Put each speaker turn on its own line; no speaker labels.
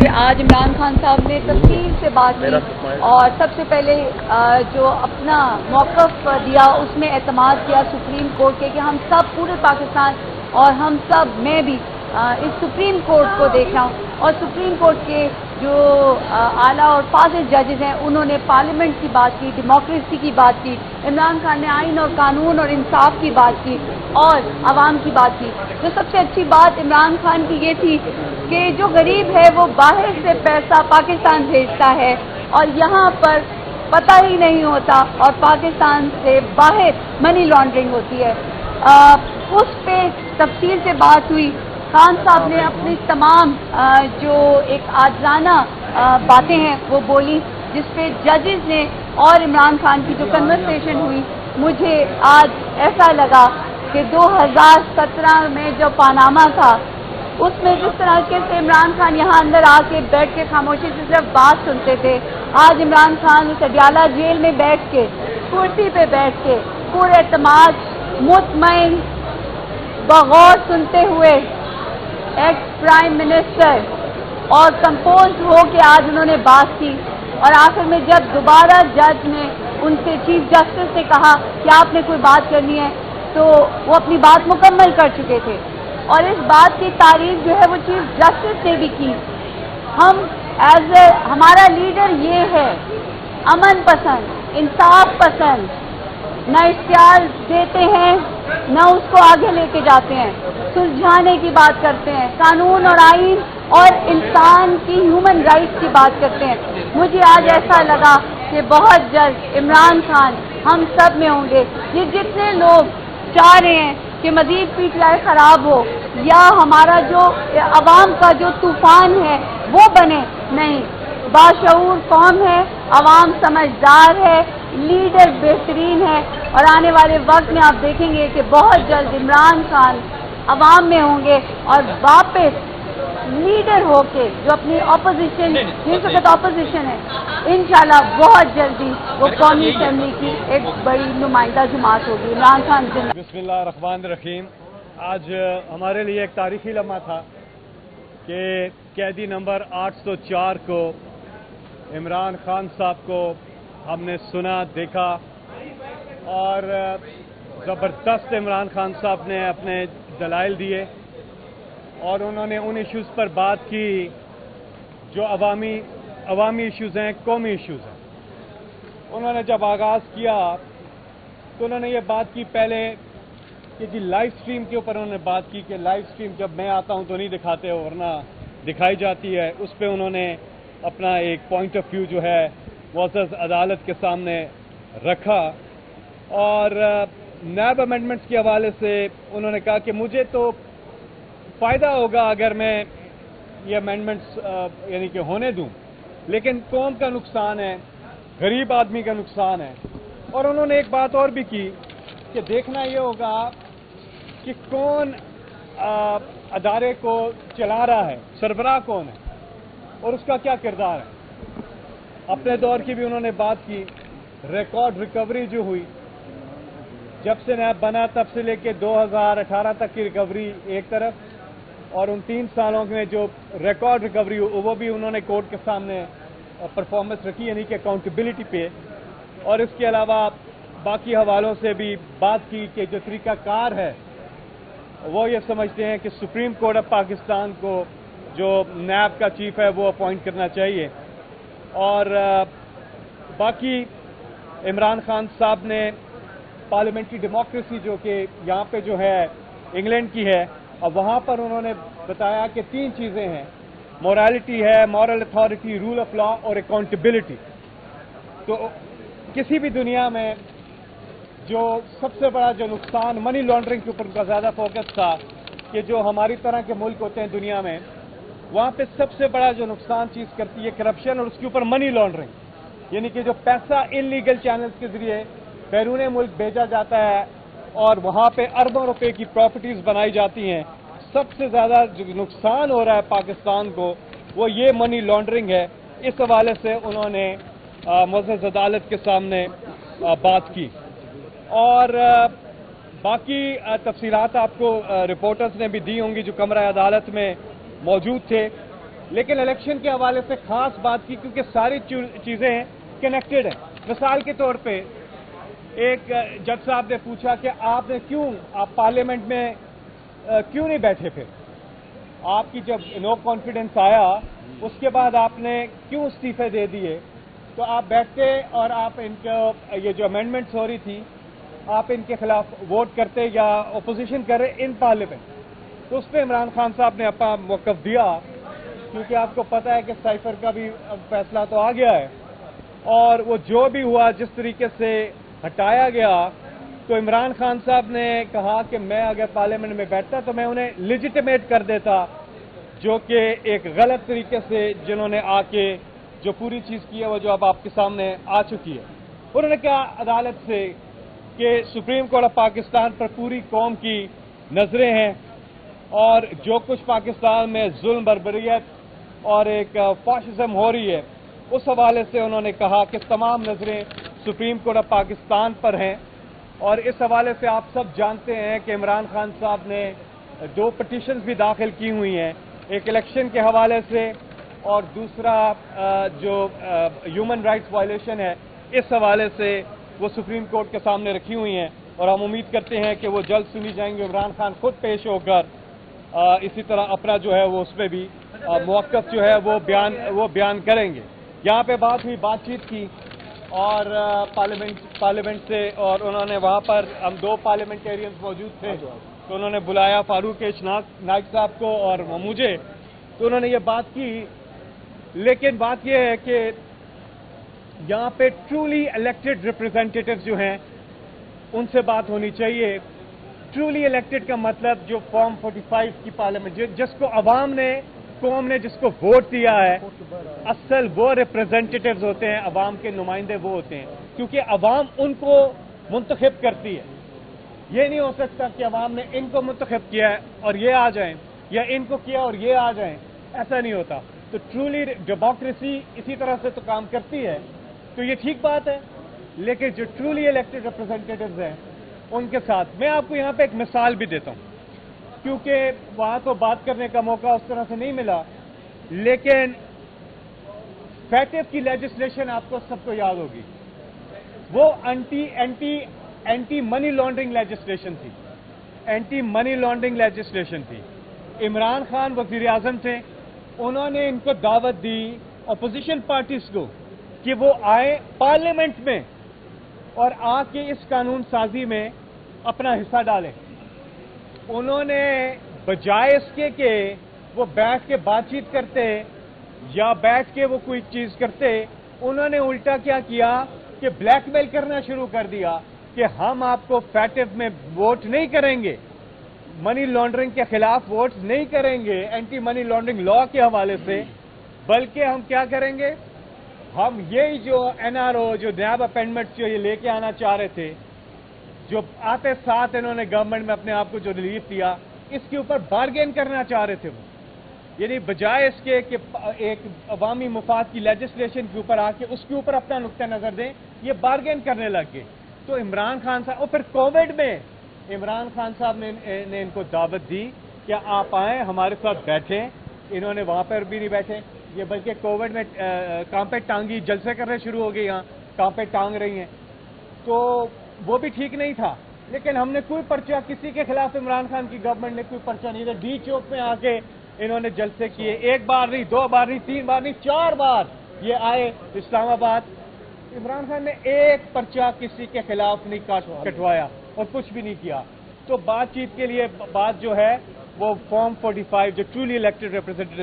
کہ آج عمران خان صاحب نے تفصیل سے بات کی اور سب سے پہلے جو اپنا موقف دیا اس میں اعتماد کیا سپریم کورٹ کے کہ ہم سب پورے پاکستان اور ہم سب میں بھی اس سپریم کورٹ کو دیکھ رہا ہوں اور سپریم کورٹ کے جو اعلیٰ اور فاضل ججز ہیں انہوں نے پارلیمنٹ کی بات کی، ڈیموکریسی کی بات کی، عمران خان نے آئین اور قانون اور انصاف کی بات کی اور عوام کی بات کی۔ جو سب سے اچھی بات عمران خان کی یہ تھی کہ جو غریب ہے وہ باہر سے پیسہ پاکستان بھیجتا ہے اور یہاں پر پتہ ہی نہیں ہوتا اور پاکستان سے باہر منی لانڈرنگ ہوتی ہے۔ اس پہ تفصیل سے بات ہوئی۔ خان صاحب نے اپنی تمام جو ایک عاجزانہ باتیں ہیں وہ بولی، جس پہ ججز نے اور عمران خان کی جو کنورسیشن ہوئی، مجھے آج ایسا لگا کہ 2017 میں جو پاناما تھا اس میں جس طرح سے عمران خان یہاں اندر آ کے بیٹھ کے خاموشی سے صرف بات سنتے تھے، آج عمران خان اس اڈیالہ جیل میں بیٹھ کے کرسی پہ بیٹھ کے پورے اعتماد مطمئن بغور سنتے ہوئے ایکس پرائم منسٹر اور کمپوز ہو کے آج انہوں نے بات کی اور آخر میں جب دوبارہ جج نے ان سے چیف جسٹس نے کہا کہ آپ نے کوئی بات کرنی ہے تو وہ اپنی بات مکمل کر چکے تھے اور اس بات کی تعریف جو ہے وہ چیف جسٹس نے بھی کی۔ ہم ہمارا لیڈر یہ ہے امن پسند، انصاف پسند، نہ اختیار دیتے ہیں نہ اس کو آگے لے کے جاتے ہیں، سلجھانے کی بات کرتے ہیں، قانون اور آئین اور انسان کی ہیومن رائٹس کی بات کرتے ہیں۔ مجھے آج ایسا لگا کہ بہت جلد عمران خان ہم سب میں ہوں گے۔ یہ جتنے لوگ چاہ رہے ہیں کہ مزید پی ٹی آئی خراب ہو یا ہمارا جو عوام کا جو طوفان ہے وہ بنے، نہیں، باشعور قوم ہے، عوام سمجھدار ہے، لیڈر بہترین ہے اور آنے والے وقت میں آپ دیکھیں گے کہ بہت جلد عمران خان عوام میں ہوں گے اور واپس لیڈر ہو کے جو اپنی اپوزیشن جس وقت اپوزیشن ہے انشاءاللہ بہت جلدی وہ قومی اسمبلی کی ایک بڑی نمائندہ جماعت ہوگی۔ عمران خان زندہ۔
بسم اللہ الرحمن الرحیم۔ آج ہمارے لیے ایک تاریخی لمحہ تھا کہ قیدی نمبر 804 کو عمران خان صاحب کو ہم نے سنا، دیکھا اور زبردست عمران خان صاحب نے اپنے دلائل دیے اور انہوں نے ان ایشوز پر بات کی جو عوامی ایشوز ہیں، قومی ایشوز ہیں۔ انہوں نے جب آغاز کیا تو انہوں نے یہ بات کی پہلے کہ جی لائیو سٹریم کے اوپر انہوں نے بات کی کہ لائیو سٹریم جب میں آتا ہوں تو نہیں دکھاتے ہو ورنہ دکھائی جاتی ہے۔ اس پہ انہوں نے اپنا ایک پوائنٹ آف ویو جو ہے معزز عدالت کے سامنے رکھا اور نیب امینڈمنٹس کے حوالے سے انہوں نے کہا کہ مجھے تو فائدہ ہوگا اگر میں یہ امینڈمنٹس یعنی کہ ہونے دوں، لیکن قوم کا نقصان ہے، غریب آدمی کا نقصان ہے۔ اور انہوں نے ایک بات اور بھی کی کہ دیکھنا یہ ہوگا کہ کون ادارے کو چلا رہا ہے، سربراہ کون ہے اور اس کا کیا کردار ہے۔ اپنے دور کی بھی انہوں نے بات کی، ریکارڈ ریکوری جو ہوئی جب سے نیب بنا تب سے لے کے 2018 تک کی ریکوری ایک طرف اور ان 3 سالوں میں جو ریکارڈ ریکوری وہ بھی انہوں نے کورٹ کے سامنے پرفارمنس رکھی، یعنی کہ اکاؤنٹیبلٹی پہ، اور اس کے علاوہ باقی حوالوں سے بھی بات کی کہ جو طریقہ کار ہے وہ یہ سمجھتے ہیں کہ سپریم کورٹ آف پاکستان کو جو نیب کا چیف ہے وہ اپوائنٹ کرنا چاہیے۔ اور باقی عمران خان صاحب نے پارلیمنٹری ڈیموکریسی جو کہ یہاں پہ جو ہے انگلینڈ کی ہے، اور وہاں پر انہوں نے بتایا کہ 3 چیزیں ہیں، مورالٹی ہے، moral authority, rule of law اور اکاؤنٹیبلٹی۔ تو کسی بھی دنیا میں جو سب سے بڑا جو نقصان منی لانڈرنگ کے اوپر کا زیادہ فوکس تھا کہ جو ہماری طرح کے ملک ہوتے ہیں دنیا میں، وہاں پہ سب سے بڑا جو نقصان چیز کرتی ہے کرپشن اور اس کے اوپر منی لانڈرنگ، یعنی کہ جو پیسہ انلیگل چینلز کے ذریعے بیرون ملک بھیجا جاتا ہے اور وہاں پہ اربوں روپے کی پراپرٹیز بنائی جاتی ہیں۔ سب سے زیادہ جو نقصان ہو رہا ہے پاکستان کو وہ یہ منی لانڈرنگ ہے۔ اس حوالے سے انہوں نے معزز عدالت کے سامنے بات کی اور باقی تفصیلات آپ کو رپورٹرز نے بھی دی ہوں گی جو کمرہ عدالت میں موجود تھے، لیکن الیکشن کے حوالے سے خاص بات کی کیونکہ ساری چیزیں کنیکٹڈ ہیں. مثال کے طور پہ ایک جج صاحب نے پوچھا کہ آپ پارلیمنٹ میں کیوں نہیں بیٹھے؟ پھر آپ کی جب نو کانفیڈنس آیا اس کے بعد آپ نے کیوں استعفے دے دیے؟ تو آپ بیٹھتے اور آپ ان کو یہ جو امینڈمنٹس ہو رہی تھی آپ ان کے خلاف ووٹ کرتے یا اپوزیشن کرے ان پارلیمنٹ. تو اس پہ عمران خان صاحب نے اپنا موقف دیا کیونکہ آپ کو پتا ہے کہ سائفر کا بھی فیصلہ تو آ گیا ہے اور وہ جو بھی ہوا جس طریقے سے ہٹایا گیا تو عمران خان صاحب نے کہا کہ میں اگر پارلیمنٹ میں بیٹھتا تو میں انہیں لیجیٹیمیٹ کر دیتا, جو کہ ایک غلط طریقے سے جنہوں نے آ کے جو پوری چیز کی ہے وہ جو اب آپ کے سامنے آ چکی ہے. انہوں نے کہا عدالت سے کہ سپریم کورٹ آف پاکستان پر پوری قوم کی نظریں ہیں اور جو کچھ پاکستان میں ظلم بربریت اور ایک فاشزم ہو رہی ہے اس حوالے سے انہوں نے کہا کہ تمام نظریں سپریم کورٹ آف پاکستان پر ہیں. اور اس حوالے سے آپ سب جانتے ہیں کہ عمران خان صاحب نے 2 پٹیشنز بھی داخل کی ہوئی ہیں, ایک الیکشن کے حوالے سے اور دوسرا جو ہیومن رائٹس وائلیشن ہے اس حوالے سے وہ سپریم کورٹ کے سامنے رکھی ہوئی ہیں اور ہم امید کرتے ہیں کہ وہ جلد سنی جائیں گے. عمران خان خود پیش ہو کر اسی طرح اپنا جو ہے وہ اس پہ بھی موقف جو ہے وہ بیان کریں گے. یہاں پہ بات ہوئی بات چیت کی اور پارلیمنٹ سے, اور انہوں نے وہاں پر ہم 2 پارلیمنٹیرینز موجود تھے تو انہوں نے بلایا فاروق نائک صاحب کو اور مجھے, تو انہوں نے یہ بات کی. لیکن بات یہ ہے کہ یہاں پہ ٹرولی الیکٹڈ ریپرزینٹیٹیوز جو ہیں ان سے بات ہونی چاہیے. ٹرولی الیکٹڈ کا مطلب جو فارم 45 کی پارلیمنٹ جس کو عوام نے قوم نے جس کو ووٹ دیا ہے اصل وہ ریپرزینٹیٹیوز ہوتے ہیں, عوام کے نمائندے وہ ہوتے ہیں کیونکہ عوام ان کو منتخب کرتی ہے. یہ نہیں ہو سکتا کہ عوام نے ان کو منتخب کیا ہے اور یہ آ جائیں یا ان کو کیا اور یہ آ جائیں, ایسا نہیں ہوتا. تو ٹرولی ڈیموکریسی اسی طرح سے تو کام کرتی ہے تو یہ ٹھیک بات ہے. لیکن جو ٹرولی الیکٹڈ ریپرزینٹیٹیوز ہیں ان کے ساتھ میں آپ کو یہاں پہ ایک مثال بھی دیتا ہوں کیونکہ وہاں تو بات کرنے کا موقع اس طرح سے نہیں ملا. لیکن فیٹف کی لیجسلیشن آپ کو سب کو یاد ہوگی, وہ اینٹی منی لانڈرنگ لیجسلیشن تھی. اینٹی منی لانڈرنگ لیجسلیشن تھی. عمران خان وزیر اعظم تھے, انہوں نے ان کو دعوت دی اپوزیشن پارٹیز کو کہ وہ آئے پارلیمنٹ میں اور آ کے اس قانون سازی میں اپنا حصہ ڈالیں. انہوں نے بجائے اس کے کہ وہ بیٹھ کے بات چیت کرتے یا بیٹھ کے وہ کوئی چیز کرتے, انہوں نے الٹا کیا کیا کہ بلیک میل کرنا شروع کر دیا کہ ہم آپ کو فیٹف میں ووٹ نہیں کریں گے, منی لانڈرنگ کے خلاف ووٹ نہیں کریں گے اینٹی منی لانڈرنگ لا کے حوالے سے, بلکہ ہم کیا کریں گے, ہم یہی جو NRO جو نیاب اپینڈمنٹس جو یہ لے کے آنا چاہ رہے تھے, جو آتے ساتھ انہوں نے گورنمنٹ میں اپنے آپ کو جو ریلیف دیا, اس کے اوپر بارگین کرنا چاہ رہے تھے وہ. یعنی بجائے اس کے کہ ایک عوامی مفاد کی لیجسلیشن کے اوپر آ کے اس کے اوپر اپنا نقطہ نظر دیں, یہ بارگین کرنے لگ گئے. تو عمران خان صاحب, اور پھر کووڈ میں عمران خان صاحب نے ان کو دعوت دی کہ آپ آئیں ہمارے ساتھ بیٹھیں. انہوں نے وہاں پر بھی نہیں بیٹھے, یہ بلکہ کووڈ میں کانپے ٹانگی جلسے کرنے شروع ہو گئے, یہاں کانپے ٹانگ رہی ہیں, تو وہ بھی ٹھیک نہیں تھا. لیکن ہم نے کوئی پرچہ کسی کے خلاف, عمران خان کی گورنمنٹ نے کوئی پرچہ نہیں دیا. ڈی چوک میں آ کے انہوں نے جلسے کیے, 1 بار نہیں, 2 بار نہیں, 3 بار نہیں, 4 بار یہ آئے اسلام آباد. عمران خان نے ایک پرچہ کسی کے خلاف نہیں کٹوایا اور کچھ بھی نہیں کیا. تو بات چیت کے لیے بات جو ہے وہ فارم 45 جو ٹرولی الیکٹڈ ریپرزینٹیٹیو